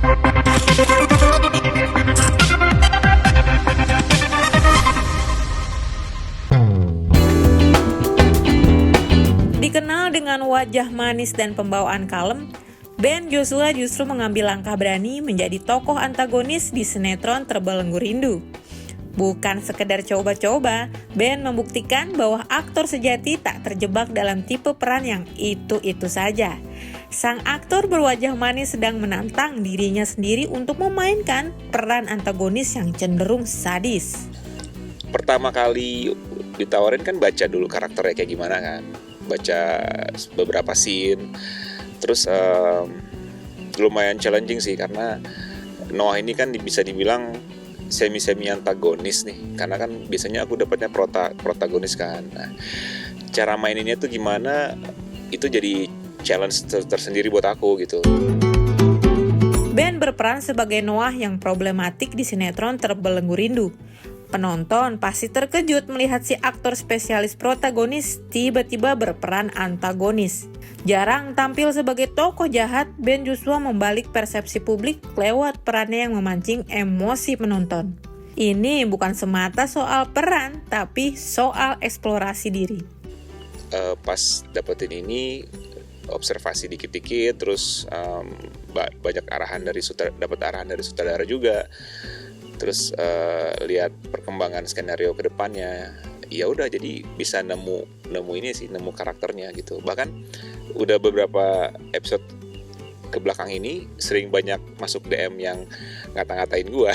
Dikenal dengan wajah manis dan pembawaan kalem, Ben Joshua justru mengambil langkah berani menjadi tokoh antagonis di sinetron Terbelenggu Rindu. Bukan sekedar coba-coba, Ben membuktikan bahwa aktor sejati tak terjebak dalam tipe peran yang itu-itu saja. Sang aktor berwajah manis sedang menantang dirinya sendiri untuk memainkan peran antagonis yang cenderung sadis. Pertama kali ditawarin kan baca dulu karakternya kayak gimana kan. Baca beberapa scene. Terus lumayan challenging sih karena Noah ini kan bisa dibilang semi-semi antagonis nih. Karena kan biasanya aku dapatnya protagonis kan. Nah, cara maininnya tuh gimana, itu jadi challenge tersendiri buat aku gitu. Ben berperan sebagai Noah yang problematik di sinetron Terbelenggu Rindu. Penonton pasti terkejut melihat si aktor spesialis protagonis tiba-tiba berperan antagonis. Jarang tampil sebagai tokoh jahat, Ben Joshua membalik persepsi publik lewat perannya yang memancing emosi penonton. Ini bukan semata soal peran, tapi soal eksplorasi diri. Pas dapetin ini, observasi dikit-dikit, terus banyak dapat arahan dari sutradara juga. Terus lihat perkembangan skenario ke depannya, ya udah jadi bisa nemu karakternya gitu. Bahkan udah beberapa episode ke belakang ini sering banyak masuk DM yang ngata-ngatain gua.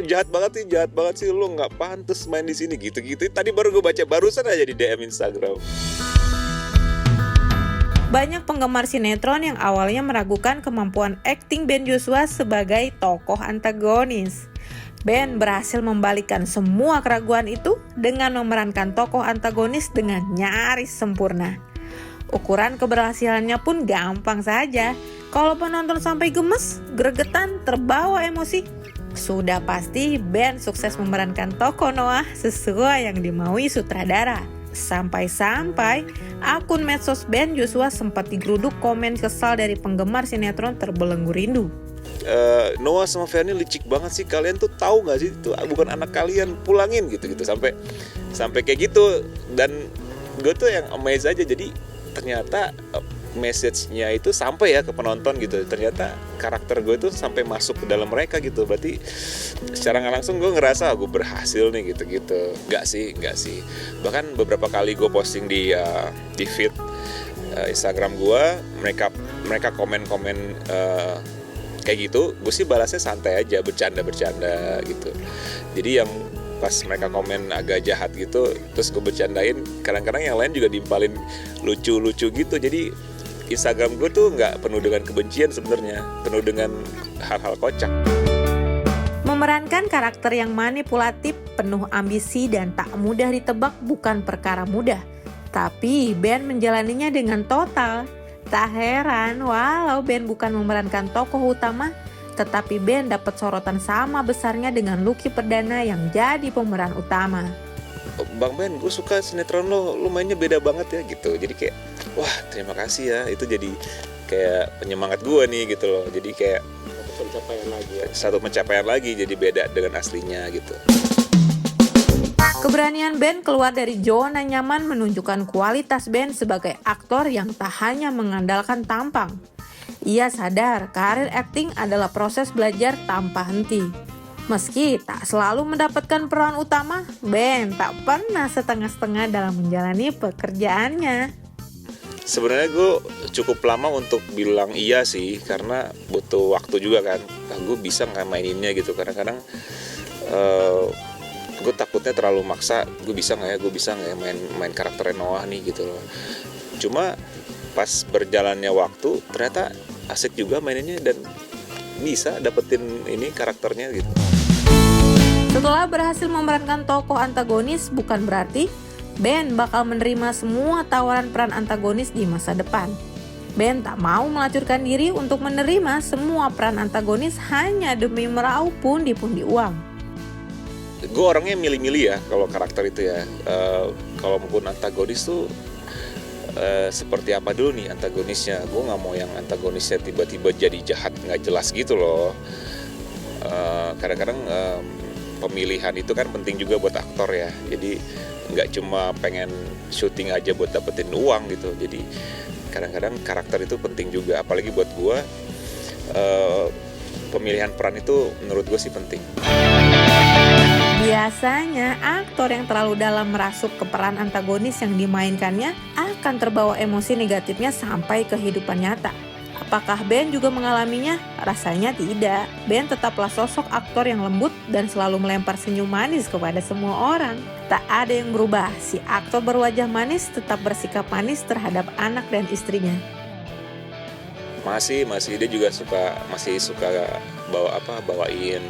jahat banget sih lu, nggak pantas main di sini gitu-gitu. Tadi baru gue baca barusan aja di DM Instagram. Banyak penggemar sinetron yang awalnya meragukan kemampuan akting Ben Joshua sebagai tokoh antagonis. Ben berhasil membalikkan semua keraguan itu dengan memerankan tokoh antagonis dengan nyaris sempurna. Ukuran keberhasilannya pun gampang saja. Kalau penonton sampai gemes, gregetan, terbawa emosi, sudah pasti Ben sukses memerankan tokoh Noah sesuai yang dimaui sutradara. Sampai-sampai akun medsos Ben Joshua sempat digeruduk komen kesal dari penggemar sinetron Terbelenggu Rindu. Noah sama Fernie licik banget sih, kalian tuh tahu nggak sih itu bukan anak kalian, pulangin gitu sampai kayak gitu. Dan gue tuh yang amazed aja, jadi ternyata message-nya itu sampai ya ke penonton gitu. Ternyata karakter gue tuh sampai masuk ke dalam mereka gitu. Berarti secara nggak langsung gue ngerasa gue berhasil nih gitu-gitu. Nggak sih. Bahkan beberapa kali gue posting di feed Instagram gue, mereka komen-komen kayak gitu, gue sih balasnya santai aja, bercanda gitu. Jadi yang pas mereka komen agak jahat gitu, terus gue bercandain, kadang-kadang yang lain juga diimpalin lucu-lucu gitu. Jadi Instagram gue tuh nggak penuh dengan kebencian sebenarnya, penuh dengan hal-hal kocak. Memerankan karakter yang manipulatif, penuh ambisi dan tak mudah ditebak bukan perkara mudah. Tapi Ben menjalaninya dengan total. Tak heran walau Ben bukan memerankan tokoh utama, tetapi Ben dapat sorotan sama besarnya dengan Lucky Perdana yang jadi pemeran utama. Bang Ben, gue suka sinetron lo mainnya beda banget ya gitu. Jadi kayak, wah terima kasih ya, itu jadi kayak penyemangat gue nih gitu loh. Jadi kayak satu pencapaian lagi, jadi beda dengan aslinya gitu. Keberanian Ben keluar dari zona nyaman menunjukkan kualitas Ben sebagai aktor yang tak hanya mengandalkan tampang. Ia sadar karir akting adalah proses belajar tanpa henti. Meski tak selalu mendapatkan peran utama, Ben tak pernah setengah-setengah dalam menjalani pekerjaannya. Sebenarnya gue cukup lama untuk bilang iya sih, karena butuh waktu juga kan. Gue bisa nggak maininnya gitu. Kadang-kadang gue takutnya terlalu maksa. Gue bisa nggak ya main karakter Noah nih gitu loh. Cuma pas berjalannya waktu ternyata asik juga maininnya dan bisa dapetin ini karakternya gitu. Setelah berhasil memerankan tokoh antagonis, bukan berarti Ben bakal menerima semua tawaran peran antagonis di masa depan. Ben tak mau melacurkan diri untuk menerima semua peran antagonis hanya demi meraup pundi-pundi uang. Gue orangnya milih-milih ya kalau karakter itu ya. Kalau maupun antagonis tuh seperti apa dulu nih antagonisnya. Gue nggak mau yang antagonisnya tiba-tiba jadi jahat nggak jelas gitu loh. Kadang-kadang pemilihan itu kan penting juga buat aktor ya. Jadi nggak cuma pengen syuting aja buat dapetin uang gitu. Jadi kadang-kadang karakter itu penting juga, apalagi buat gue. Pemilihan peran itu menurut gue sih penting. Biasanya aktor yang terlalu dalam merasuk ke peran antagonis yang dimainkannya akan terbawa emosi negatifnya sampai kehidupan nyata. Apakah Ben juga mengalaminya? Rasanya tidak. Ben tetaplah sosok aktor yang lembut dan selalu melempar senyum manis kepada semua orang. Tak ada yang berubah, si aktor berwajah manis tetap bersikap manis terhadap anak dan istrinya. Masih dia juga masih suka bawain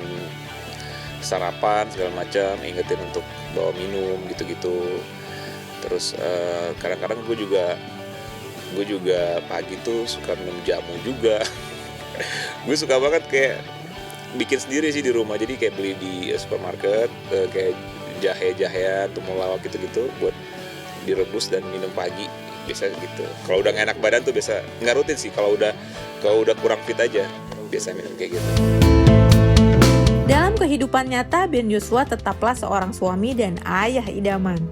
sarapan segala macam, ingetin untuk bawa minum gitu-gitu. Terus kadang-kadang gue juga pagi tuh suka minum jamu juga. Gue suka banget kayak bikin sendiri sih di rumah, jadi kayak beli di supermarket kayak jahe-jahean, temulawak gitu-gitu buat direbus dan minum pagi. Biasa gitu. Kalau udah gak enak badan tuh biasa, nggak rutin sih, kalau udah kurang fit aja biasa minum kayak gitu. Dalam kehidupan nyata, Ben Joshua tetaplah seorang suami dan ayah idaman.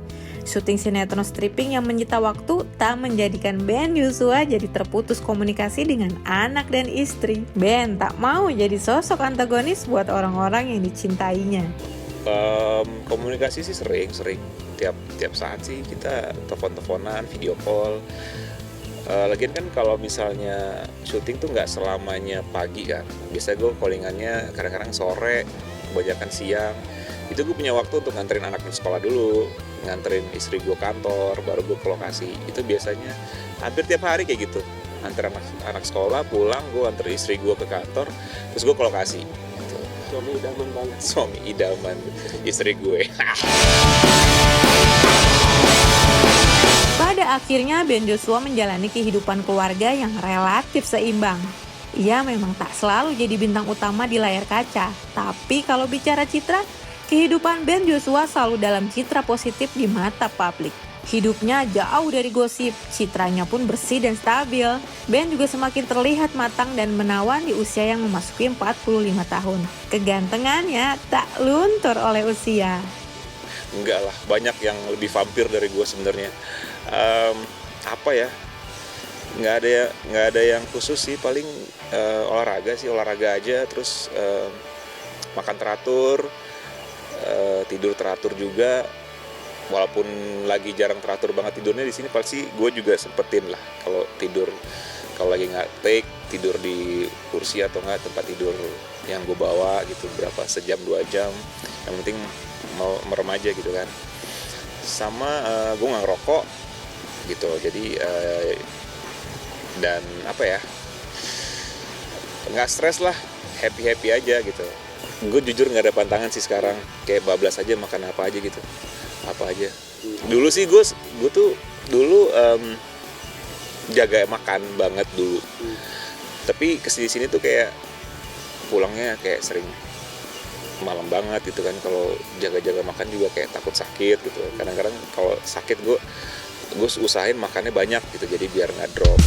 Syuting sinetron stripping yang menyita waktu tak menjadikan Ben Joshua jadi terputus komunikasi dengan anak dan istri. Ben tak mau jadi sosok antagonis buat orang-orang yang dicintainya. Komunikasi sih sering tiap saat sih kita telepon-teleponan, video call. Lagian kan kalau misalnya syuting tuh nggak selamanya pagi kan, biasa gue callingannya kadang-kadang sore, kebanyakan siang. Itu gue punya waktu untuk nganterin anak ke sekolah dulu, nganterin istri gue kantor, baru gue ke lokasi. Itu biasanya hampir tiap hari kayak gitu, antar anak sekolah, pulang gue antar istri gue ke kantor, terus gue ke lokasi. Suami idaman banget. Suami idaman istri gue. Pada akhirnya Ben Joshua menjalani kehidupan keluarga yang relatif seimbang. Ia memang tak selalu jadi bintang utama di layar kaca, tapi kalau bicara citra, kehidupan Ben Joshua selalu dalam citra positif di mata publik. Hidupnya jauh dari gosip, citranya pun bersih dan stabil. Ben juga semakin terlihat matang dan menawan di usia yang memasuki 45 tahun. Kegantengannya tak luntur oleh usia. Enggak lah, banyak yang lebih vampir dari gue sebenarnya. Apa ya? Nggak ada yang khusus sih, paling olahraga aja, terus makan teratur, tidur teratur juga. Walaupun lagi jarang teratur banget tidurnya di sini, pasti gue juga sempetin lah kalau lagi nggak take, tidur di kursi atau nggak tempat tidur yang gue bawa gitu, berapa sejam 2 jam, yang penting mau merem aja gitu kan. Sama gue nggak ngerokok gitu, jadi dan apa ya, nggak stres lah, happy aja gitu. Gue jujur nggak ada pantangan sih sekarang, kayak bablas aja makan apa aja gitu, apa aja. Dulu sih gue tuh dulu jaga makan banget dulu, tapi kesini tuh kayak pulangnya kayak sering malam banget gitu kan. Kalau jaga makan juga kayak takut sakit gitu. Kadang-kadang kalau sakit gue usahain makannya banyak gitu, jadi biar nggak drop.